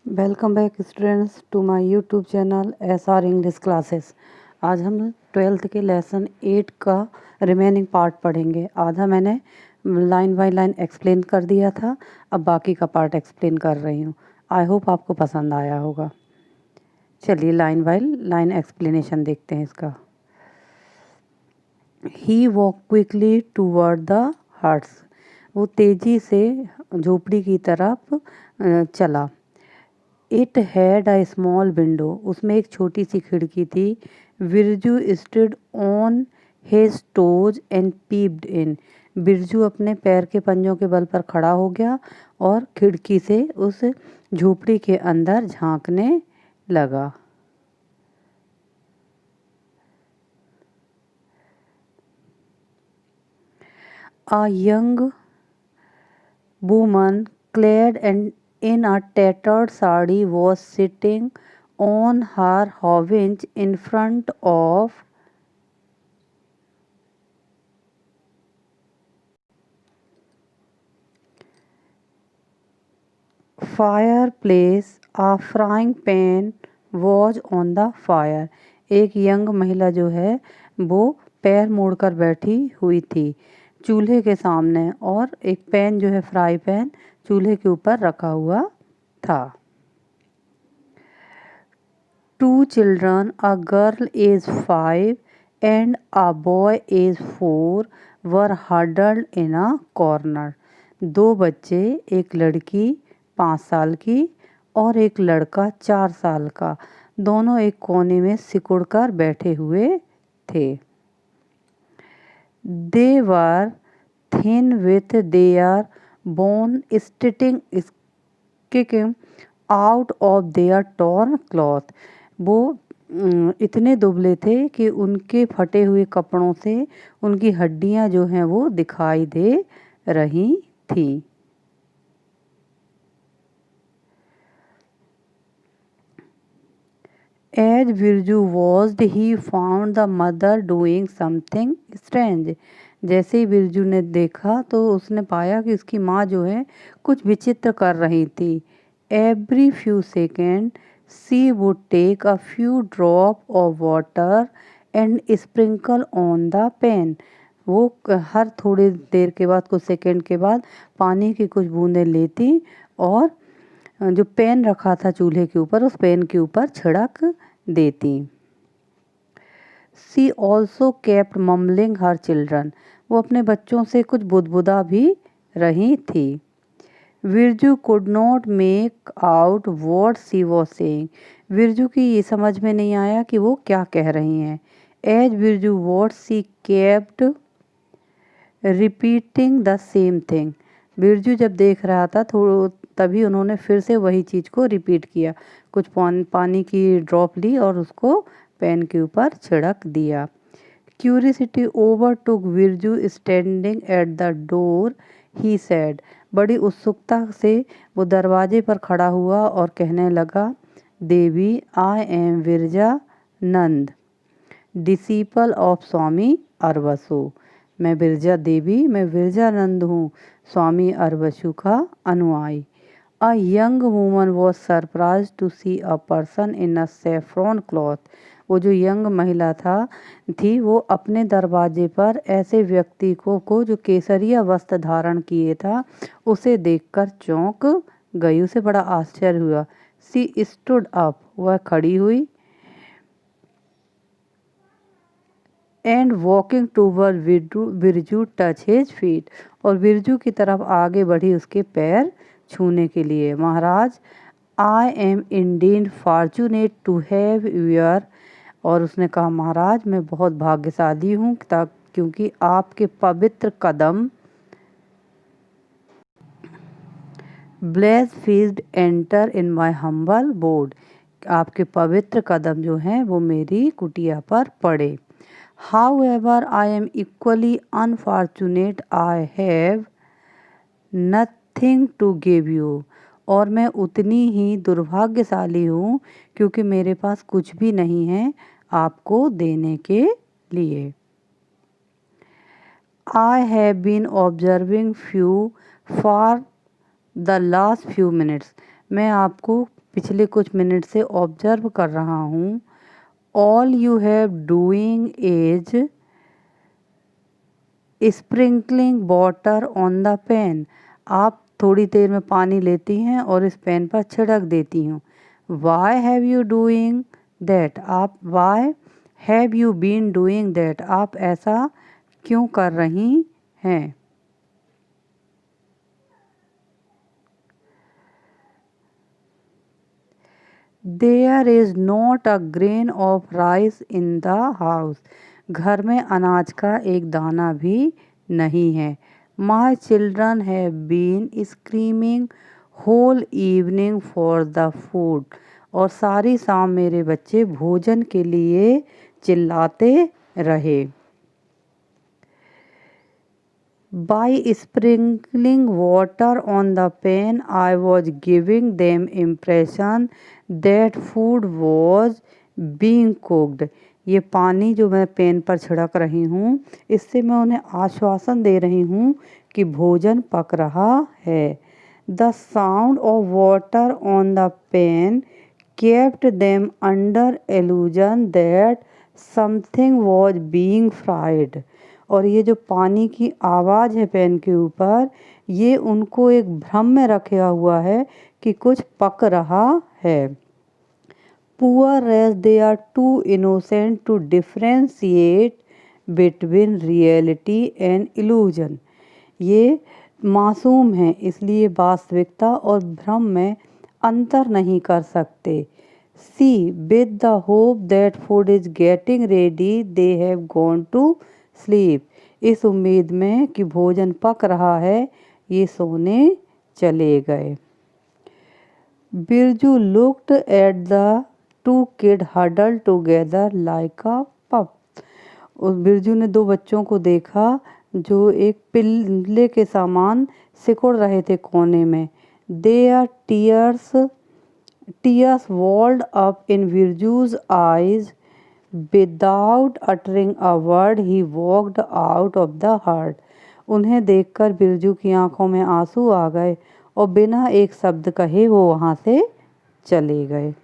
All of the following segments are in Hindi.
Welcome back students to my YouTube channel SR English classes. आज हम 12th के लेसन 8 का रिमेनिंग पार्ट पढ़ेंगे। आधा मैंने लाइन बाय लाइन एक्सप्लेन कर दिया था, अब बाकी का पार्ट एक्सप्लेन कर रही हूँ। आई होप आपको पसंद आया होगा। चलिए लाइन बाय लाइन एक्सप्लेनेशन देखते हैं इसका। He walk quickly toward the huts, वो तेज़ी से झोपड़ी की तरफ चला। It had a small window, उसमें एक छोटी सी खिड़की थी। Birju stood on his toes and peeped in, Birju अपने पैर के पंजों के बल पर खड़ा हो गया और खिड़की से उस झोपड़ी के अंदर झांकने लगा। A young woman clad in a tattered sari was sitting on her haunches in front of fireplace. A frying pan was on the fire. एक यंग महिला जो है वो पैर मोड़कर बैठी हुई थी चूल्हे के सामने, और एक पैन जो है फ्राई पैन चूल्हे के ऊपर रखा हुआ था। Two children, a girl aged 5 and a boy aged 4, were huddled in a corner. दो बच्चे, एक लड़की 5 साल की और एक लड़का 4 साल का, दोनों एक कोने में सिकुड़कर बैठे हुए थे। They were thin with their bone sticking out of their torn cloth. वो इतने दुबले थे कि उनके फटे हुए कपड़ों से उनकी हड्डियां जो हैं वो दिखाई दे रही थी। As Birju watched, he found the mother doing something strange. जैसे ही बिरजू ने देखा तो उसने पाया कि उसकी माँ जो है कुछ विचित्र कर रही थी। Every few seconds she would take a few drops of water and sprinkle on the pan. वो हर थोड़ी देर के बाद, कुछ सेकंड के बाद पानी की कुछ बूंदें लेती और जो पैन रखा था चूल्हे के ऊपर उस पैन के ऊपर छिड़क देती। She also kept mumbling her children. वो अपने बच्चों से कुछ बुदबुदा भी रही थी। Birju could not make out what she was saying. Birju की ये समझ में नहीं आया कि वो क्या कह रही हैं। As Birju what she kept repeating the same thing. Birju जब देख रहा था तभी उन्होंने फिर से वही चीज़ को रिपीट किया। कुछ पानी की ड्रॉप ली और उसको पैन के ऊपर छिड़क दिया। Curiosity overtook Birju standing at the door. He said, बड़ी उत्सुकता से वो दरवाजे पर खड़ा हुआ और कहने लगा, Devi, I am Viraja Nand, disciple of Swami Arvasu. मैं विरजा देवी, मैं विरजानंद हूँ, स्वामी अरबसु का अनुयायी। A young woman was surprised to see a person in a saffron cloth. वो जो यंग महिला थी वो अपने दरवाजे पर ऐसे व्यक्ति को जो केसरिया वस्त्र धारण किए था उसे देखकर चौंक गई, उसे बड़ा आश्चर्य हुआ। She stood up, वह खड़ी हुई। And walking toward Birju touch his feet, और बिरजू की तरफ आगे बढ़ी उसके पैर छूने के लिए। Maharaj, I am indeed fortunate to have your, और उसने कहा, महाराज मैं बहुत भाग्यशाली हूँ क्योंकि आपके पवित्र कदम bless field enter in my humble board, आपके पवित्र कदम जो हैं वो मेरी कुटिया पर पड़े। However, I am equally unfortunate. I have nothing to give you. और मैं उतनी ही दुर्भाग्यशाली हूँ क्योंकि मेरे पास कुछ भी नहीं है आपको देने के लिए। I have been observing you for the last few minutes. मैं आपको पिछले कुछ मिनट से ऑब्जर्व कर रहा हूँ। All you have doing is sprinkling water on the pen. आप थोड़ी देर में पानी लेती हैं और इस पेन पर छिड़क देती हूँ। Why have you doing that. आप why have you been doing that. आप ऐसा क्यों कर रही हैं। There is not a grain of rice in the house. घर में अनाज का एक दाना भी नहीं है। My children have been screaming whole evening for the food. और सारी शाम मेरे बच्चे भोजन के लिए चिल्लाते रहे। By sprinkling water on the pan, I was giving them impression that food was being cooked. ये पानी जो मैं पेन पर छिड़क रही हूँ, इससे मैं उन्हें आश्वासन दे रही हूँ कि भोजन पक रहा है। The sound of water on the pan kept them under illusion that something was being fried. और ये जो पानी की आवाज़ है पेन के ऊपर, ये उनको एक भ्रम में रखा हुआ है कि कुछ पक रहा है। Poor as they are too innocent to differentiate between reality and illusion. ये मासूम हैं, इसलिए वास्तविकता और भ्रम में अंतर नहीं कर सकते। See with the hope that food is getting ready they have gone to sleep. इस उम्मीद में कि भोजन पक रहा है, ये सोने चले गए। Birju looked at the two kid huddle together like a pup. उस बिरजू ने दो बच्चों को देखा जो एक पिल्ले के समान सिकुड़ रहे थे कोने में। There are tears welled up in Birju's eyes. Without uttering a word, he walked out of the hut. उन्हें देखकर बिरजू की आंखों में आंसू आ गए और बिना एक शब्द कहे वो वहां से चले गए।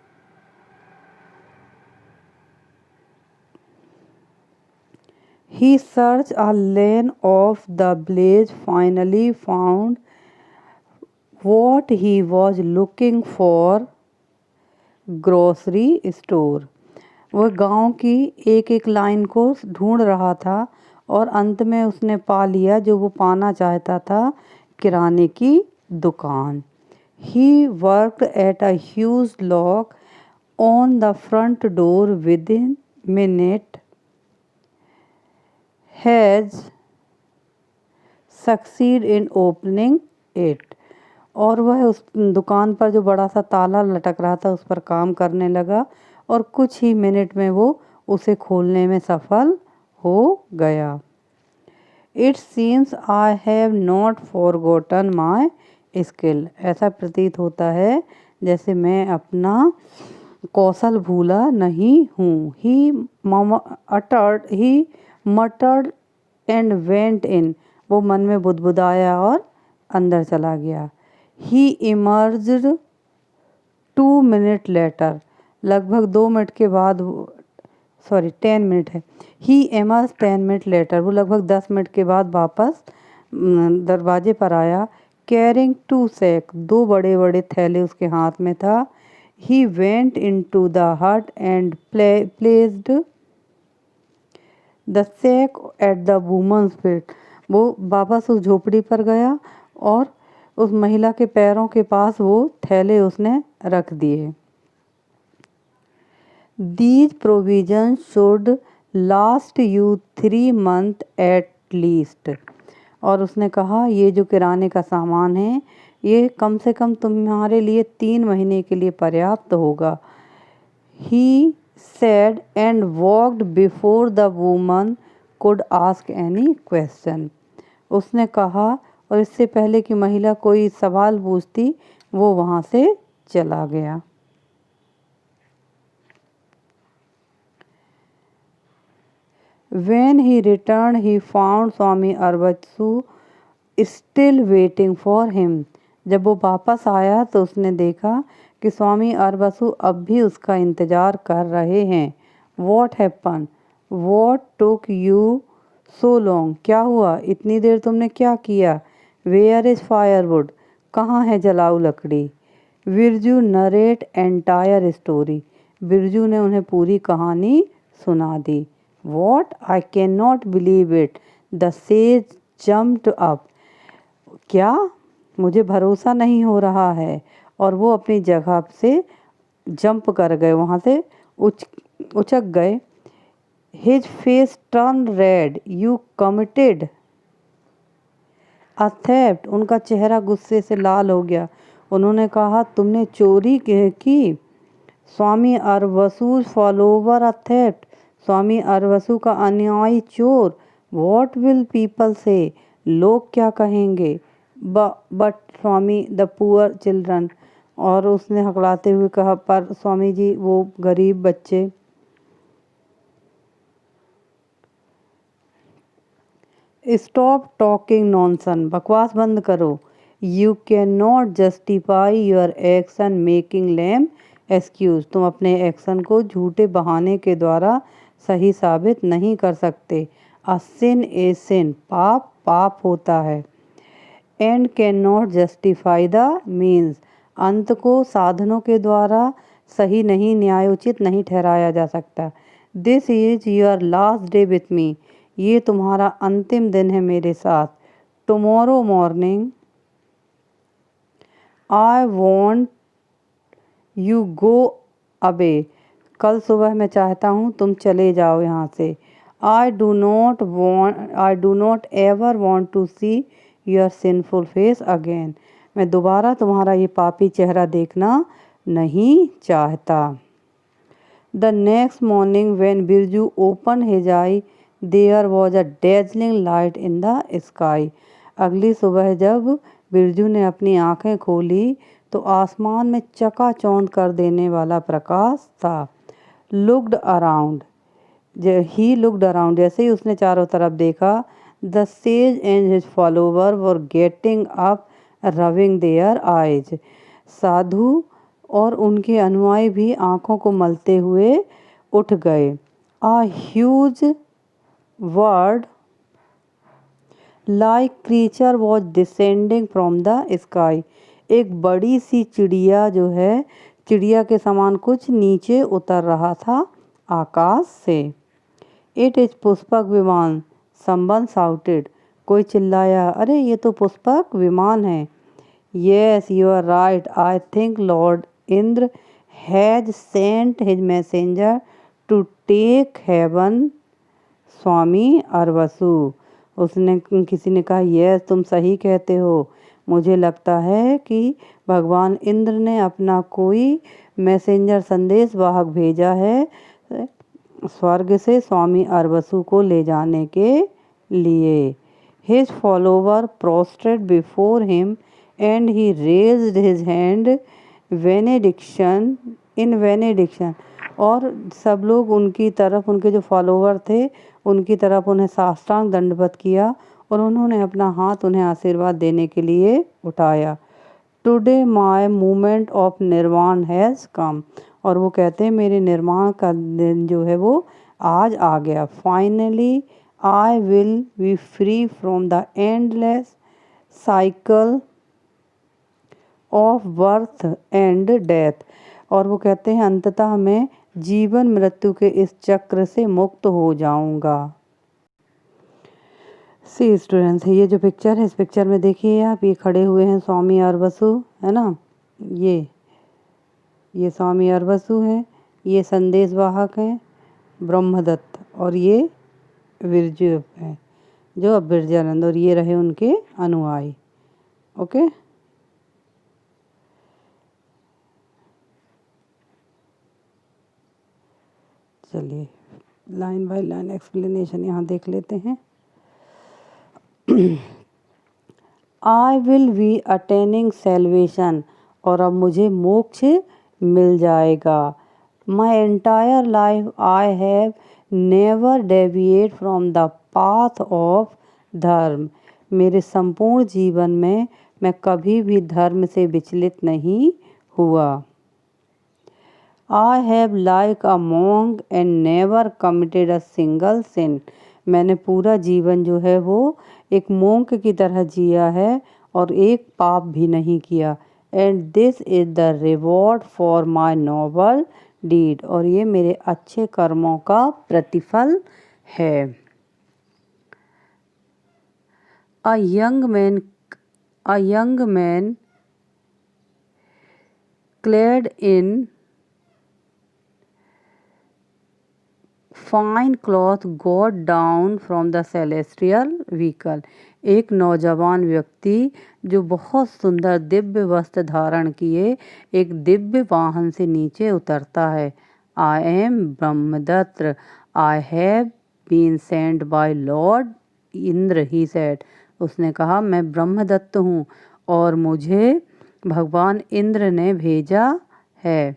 He searched a lane of the village, finally found what he was looking for, grocery store. वह गांव की एक एक लाइन को ढूंढ रहा था और अंत में उसने पा लिया जो वो पाना चाहता था, किराने की दुकान। He worked at a huge lock on the front door within minute has succeed in opening it. और वह उस दुकान पर जो बड़ा सा ताला लटक रहा था उस पर काम करने लगा और कुछ ही मिनट में वो उसे खोलने में सफल हो गया। It seems I have not forgotten my skill. ऐसा प्रतीत होता है जैसे मैं अपना कौशल भूला नहीं हूँ। ही मटर्ड एंड वेंट इन। वो मन में बुदबुदाया और अंदर चला गया। ही इमर्ज्ड 2 मिनट लेटर। लगभग 2 मिनट के बाद 10 मिनट है। ही एमर्ज 10 मिनट लेटर। वो लगभग 10 मिनट के बाद वापस दरवाजे पर आया। Carrying 2 sac. 2 बड़े बड़े थैले उसके हाथ में था। He went into the hut and placed the sack at the woman's feet. वो वापस उस झोपड़ी पर गया और उस महिला के पैरों के पास वो थैले उसने रख दिए। These provisions should last you 3 months at least. और उसने कहा ये जो किराने का सामान है ये कम से कम तुम्हारे लिए 3 महीने के लिए पर्याप्त होगा। He said and walked before the woman could ask any question. उसने कहा और इससे पहले कि महिला कोई सवाल पूछती वो वहाँ से चला गया। When he returned, he found Swami Arvachu still waiting for him. जब वो वापस आया तो उसने देखा कि स्वामी अरबसु अब भी उसका इंतज़ार कर रहे हैं। What happen? What took you so long? क्या हुआ? इतनी देर तुमने क्या किया? Where is firewood? कहाँ है जलाऊ लकड़ी? Birju narrate entire story. बिरजू ने उन्हें पूरी कहानी सुना दी। What? I can not believe it. The sage jumped up. क्या? मुझे भरोसा नहीं हो रहा है। और वो अपनी जगह से जंप कर गए, वहाँ से उचक गए। His face turn red. You committed a theft. उनका चेहरा गुस्से से लाल हो गया। उन्होंने कहा, तुमने चोरी की? स्वामी अरवसु फॉलोवर अ थेफ्ट। स्वामी अरवसु का अनुयायी चोर। वॉट विल पीपल से? लोग क्या कहेंगे? But Swami the poor children. और उसने हकलाते हुए कहा, पर स्वामी जी वो गरीब बच्चे। Stop talking nonsense. बकवास बंद करो। You can not justify your action making lame excuse. तुम अपने एक्शन को झूठे बहाने के द्वारा सही साबित नहीं कर सकते। अ सिन ए सिन। पाप पाप होता है। And can not justify the means. अंत को साधनों के द्वारा सही नहीं, न्यायोचित नहीं ठहराया जा सकता। This is your last day with me. ये तुम्हारा अंतिम दिन है मेरे साथ। Tomorrow morning I want you go away. कल सुबह मैं चाहता हूँ तुम चले जाओ यहाँ से। I do not ever want to see your sinful face again. मैं दोबारा तुम्हारा ये पापी चेहरा देखना नहीं चाहता। The next morning when Birju open his eye there was a dazzling light in the sky. अगली सुबह जब बिरजू ने अपनी आंखें खोली तो आसमान में चकाचौंध कर देने वाला प्रकाश था। Looked around. He looked around. जैसे ही उसने चारों तरफ देखा, the sage and his follower were getting up rubbing their eyes. साधु और उनके अनुयायी भी आंखों को मलते हुए उठ गए। A huge word like creature was descending from the sky. एक बड़ी सी चिड़िया जो है, चिड़िया के समान कुछ नीचे उतर रहा था आकाश से। It is Pushpak Viman. Someone shouted. कोई चिल्लाया, अरे ये तो पुष्पक विमान है। Yes you are right. I think lord Indra has sent his messenger to take heaven Swami Arvasu. उसने किसी ने कहा, यस तुम सही कहते हो। मुझे लगता है कि भगवान इंद्र ने अपना कोई मैसेंजर संदेश वाहक भेजा है स्वर्ग से स्वामी अरवसु को ले जाने के लिए। His follower prostrate before him and he raised his hand benediction in benediction. और सब लोग उनकी तरफ, उनके जो फॉलोवर थे उनकी तरफ उन्हें साष्टांग दंडवत किया और उन्होंने अपना हाथ उन्हें आशीर्वाद देने के लिए उठाया। टुडे माई मोमेंट ऑफ निर्वाण हैज़ कम। और वो कहते हैं मेरे निर्माण का दिन जो है वो आज आ गया। Finally I will be free from the endless cycle of birth and death. और वो कहते हैं अंततः मैं जीवन मृत्यु के इस चक्र से मुक्त हो जाऊंगा। सी स्टूडेंट्स, ये जो पिक्चर है, इस पिक्चर में देखिए आप, ये खड़े हुए हैं स्वामी अरवसु, है ना। ये स्वामी अरवसु हैं, ये संदेश वाहक हैं ब्रह्मदत्त, और ये विरजू हैं जो अब विरजानंद, और ये रहे उनके अनुयायी। ओके, चलिए लाइन बाय लाइन एक्सप्लेनेशन यहाँ देख लेते हैं। I will be attaining salvation. और अब मुझे मोक्ष मिल जाएगा। My entire life I have never deviate from the path of धर्म। मेरे संपूर्ण जीवन में मैं कभी भी धर्म से विचलित नहीं हुआ। I have like a monk and never committed a single sin. मैंने पूरा जीवन जो है वो एक मोंक की तरह जिया है और एक पाप भी नहीं किया। And this is the reward for my noble deed. और ये मेरे अच्छे कर्मों का प्रतिफल है। A young man clad in fine cloth got down from the celestial vehicle. एक नौजवान व्यक्ति जो बहुत सुंदर दिव्य वस्त्र धारण किए एक दिव्य वाहन से नीचे उतरता है। I am Brahmadatta, I have been sent by lord Indra, he said. उसने कहा मैं ब्रह्मदत्त हूँ और मुझे भगवान इंद्र ने भेजा है।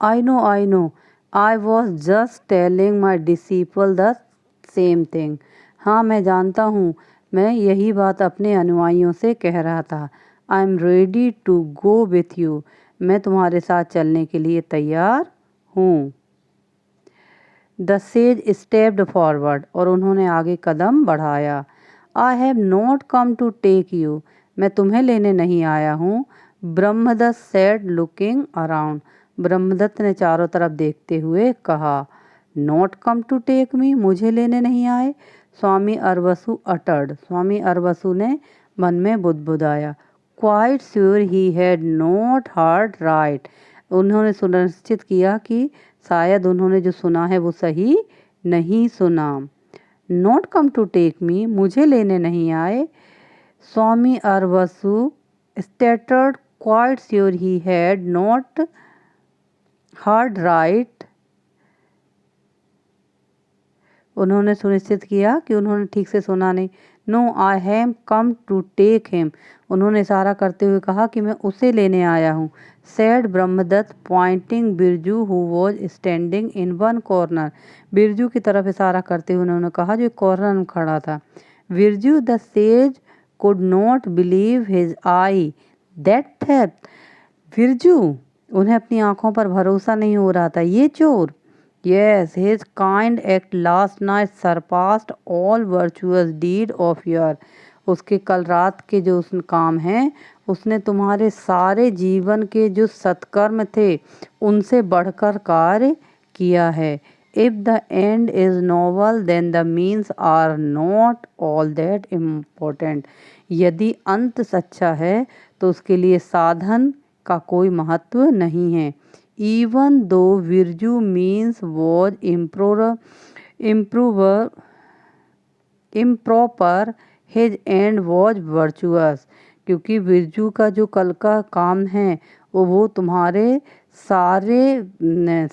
I know, I was just telling my disciple the same thing. हाँ मैं जानता हूँ, मैं यही बात अपने अनुयायियों से कह रहा था। I am ready to go with you. मैं तुम्हारे साथ चलने के लिए तैयार हूँ। The sage stepped forward. और उन्होंने आगे कदम बढ़ाया। I have not come to take you. मैं तुम्हें लेने नहीं आया हूँ। Brahmadatta said looking around. Brahmadatta ने चारों तरफ देखते हुए कहा। Not come to take me. मुझे लेने नहीं आए। स्वामी अरवसु uttered. स्वामी अरवसु ने मन में बुदबुदाया। Quite sure he had not heard right. उन्होंने सुनिश्चित किया कि शायद उन्होंने जो सुना है वो सही नहीं सुना। Not come to take me. मुझे लेने नहीं आए। स्वामी Arvasu stated quite sure he had not heard right. उन्होंने सुनिश्चित किया कि उन्होंने ठीक से सुना नहीं। No I have come to take him. उन्होंने इशारा करते हुए कहा कि मैं उसे लेने आया हूँ। Said Brahmadatta pointing Birju who was standing in one corner. Birju की तरफ इशारा करते हुए उन्होंने कहा जो एक कॉर्नर में खड़ा था। Birju the sage could not believe his I that theft. Birju उन्हें अपनी आंखों पर भरोसा नहीं हो रहा था। ये चोर। Yes, his kind act last night surpassed all virtuous deed of your. उसके कल रात के जो उस काम हैं उसने तुम्हारे सारे जीवन के जो सत्कर्म थे उनसे बढ़कर कार्य किया है। If the end is noble, then the means are not all that important. यदि अंत सच्चा है तो उसके लिए साधन का कोई महत्व नहीं है। Even though virtue means was improper, his end was virtuous. क्योंकि virtue का जो कल का काम है वो तुम्हारे सारे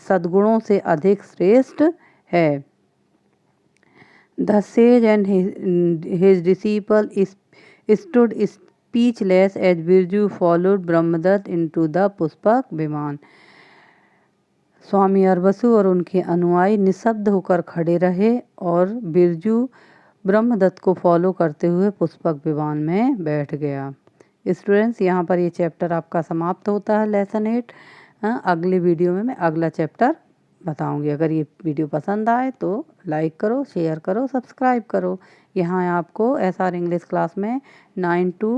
सद्गुणों से अधिक श्रेष्ठ है। The sage and his disciple stood speechless as Birju followed Brahmadatta into the Pushpak विमान। स्वामी अरवसु और उनके अनुयायी निशब्द होकर खड़े रहे और बिरजू ब्रह्मदत्त को फॉलो करते हुए पुष्पक विमान में बैठ गया। स्टूडेंट्स यहाँ पर ये चैप्टर आपका समाप्त होता है लेसन 8। अगले वीडियो में मैं अगला चैप्टर बताऊंगी। अगर ये वीडियो पसंद आए तो लाइक करो, शेयर करो, सब्सक्राइब करो। यहाँ आपको SR इंग्लिश क्लास में 9 to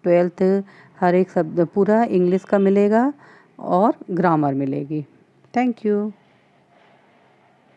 12 हर एक शब्द पूरा इंग्लिश का मिलेगा और ग्रामर मिलेगी। Thank you.